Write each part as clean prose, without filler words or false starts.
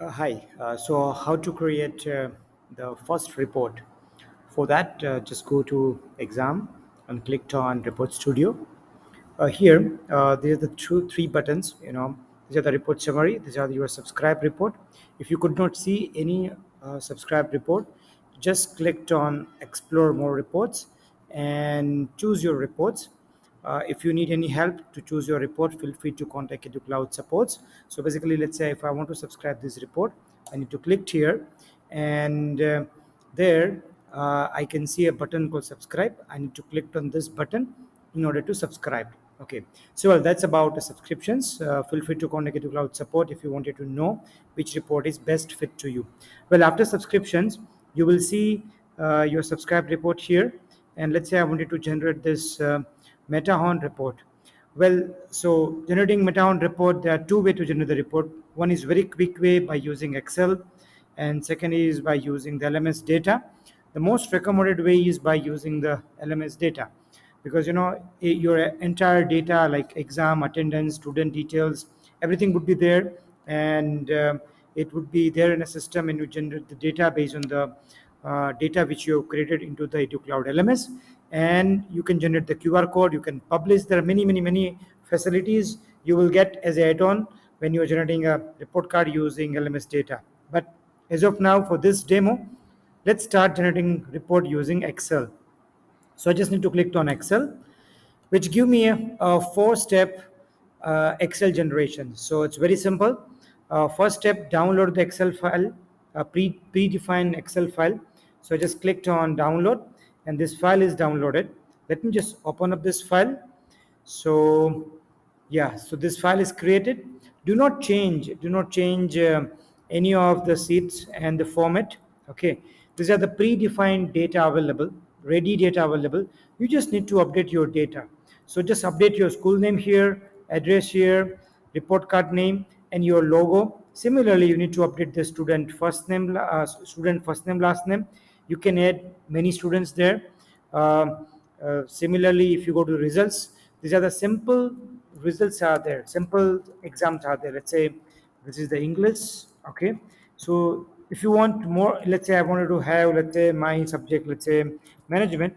Hi. So, how to create the first report? For that, just go to Exam and click on Report Studio. Here, there are the three buttons. These are the report summary. These are your subscribe report. If you could not see any subscribe report, just click on Explore More Reports and choose your reports. If you need any help to choose your report, feel free to contact EduCloud supports. So basically, let's say if I want to subscribe this report, I need to click here, and there I can see a button called subscribe. I need to click on this button in order to subscribe. Okay, so well, that's about the subscriptions. Feel free to contact EduCloud support if you wanted to know which report is best fit to you. Well, after subscriptions, you will see your subscribe report here, and let's say I wanted to generate this Matterhorn report. Well, so generating Matterhorn report, there are two ways to generate the report. One is very quick way by using Excel, and second is by using the LMS data. The most recommended way is by using the LMS data, because your entire data like exam attendance, student details, everything would be there, and it would be there in a system, and you generate the data based on the data which you have created into the EduCloud LMS, and you can generate the QR code. You can publish. There are many facilities you will get as an add-on when you are generating a report card using LMS data. But as of now, for this demo, let's start generating report using Excel. So I just need to click on Excel, which give me a four-step Excel generation. So it's very simple. First step, download the Excel file, a predefined Excel file. So I just clicked on download, and this file is downloaded. Let me just open up this file. So yeah, so this file is created. Do not change any of the seats and the format. Okay, these are the predefined data available, ready data available. You just need to update your data. So just update your school name here, address here, report card name, and your logo. Similarly, you need to update the student first name, last name. You can add many students there. Similarly, if you go to results, these are the simple results are there, simple exams are there. Let's say this is the English. Okay, so if you want more, let's say I wanted to have, let's say my subject, let's say management.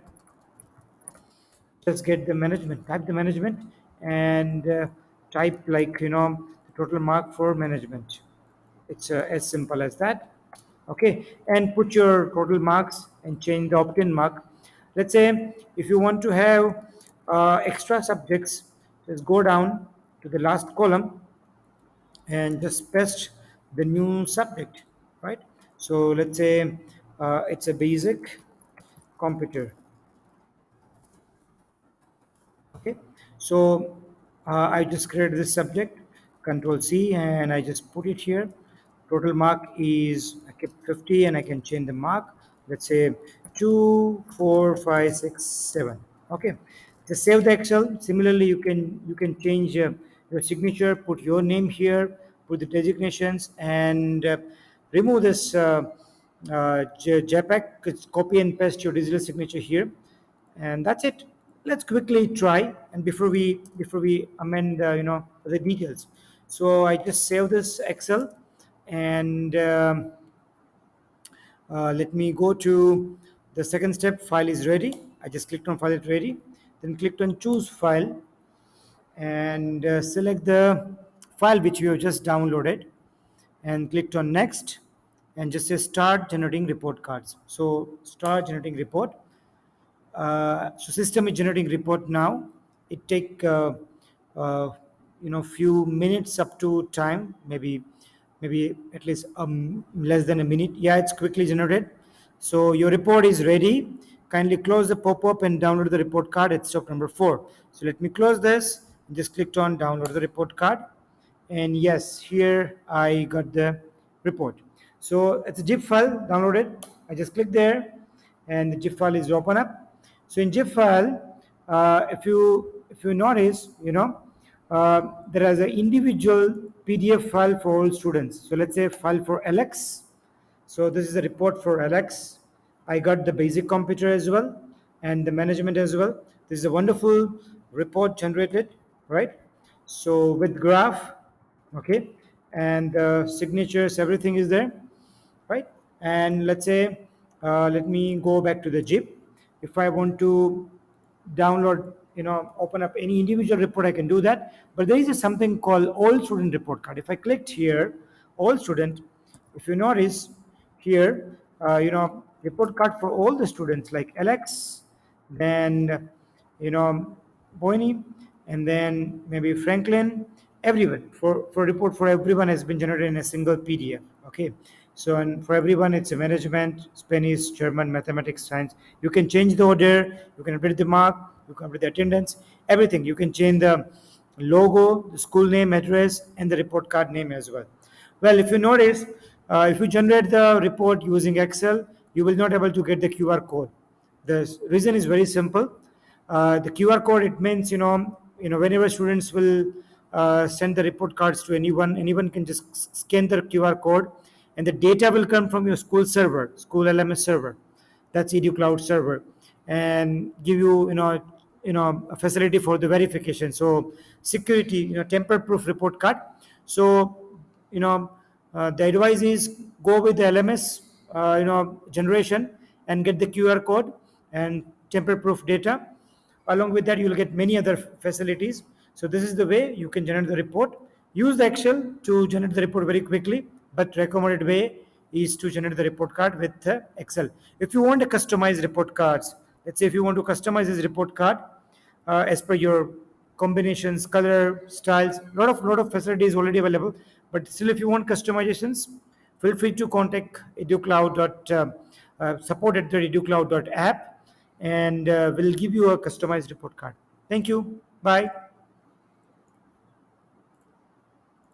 Just get the management, type the management, and type like the total mark for management. It's as simple as that. Okay, and put your total marks and change the opt-in mark. Let's say if you want to have extra subjects, just go down to the last column and just paste the new subject, right? So let's say it's a basic computer. Okay, so I just created this subject, control C, and I just put it here. Total mark is, I kept 50, and I can change the mark. Let's say 2 4 5 6 7. Okay, just save the Excel. Similarly, you can change your signature, put your name here, put the designations, and remove this JPEG. Copy and paste your digital signature here, and that's it. Let's quickly try, and before we amend the details. So I just save this Excel, and let me go to the second step. File is ready. I just clicked on file is ready, then clicked on choose file, and select the file which you have just downloaded, and clicked on next, and just say start generating report cards. So start generating report. So system is generating report now. It take uh, few minutes up to time, maybe at least less than a minute. Yeah, it's quickly generated. So your report is ready. Kindly close the pop-up and download the report card. It's step number 4. So let me close this. Just clicked on download the report card, and yes, here I got the report. So it's a zip file downloaded. I just click there, and the zip file is open up. So in zip file, if you notice, there is an individual PDF file for all students. So let's say file for Alex. So this is a report for Alex. I got the basic computer as well, and the management as well. This is a wonderful report generated, right? So with graph, okay, and signatures, everything is there, right? And let's say, let me go back to the zip. If I want to download, open up any individual report, I can do that. But there is something called all student report card. If I clicked here, all student, if you notice here, report card for all the students like Alex, then Boini, and then maybe Franklin, everyone, for report for everyone has been generated in a single PDF. Okay, so and for everyone it's a management, Spanish, German, mathematics, science. You can change the order, you can update the mark, you can update the attendance, everything. You can change the logo, the school name, address, and the report card name as well. Well, if you notice, if you generate the report using Excel, you will not able to get the QR code. The reason is very simple. The QR code, it means, whenever students will send the report cards to anyone, anyone can just scan the QR code, and the data will come from your school server, school LMS server, that's EduCloud server, and give you, a facility for the verification. So security, tamper-proof report card. So, the advice is go with the LMS, generation, and get the QR code and tamper-proof data. Along with that, you will get many other facilities. So this is the way you can generate the report. Use the Excel to generate the report very quickly, but recommended way is to generate the report card with Excel. If you want to customize report cards, let's say if you want to customize this report card as per your combinations, color, styles, lot of facilities already available. But still, if you want customizations, feel free to contact educloud. Support at the educloud.app, and we'll give you a customized report card. Thank you. Bye.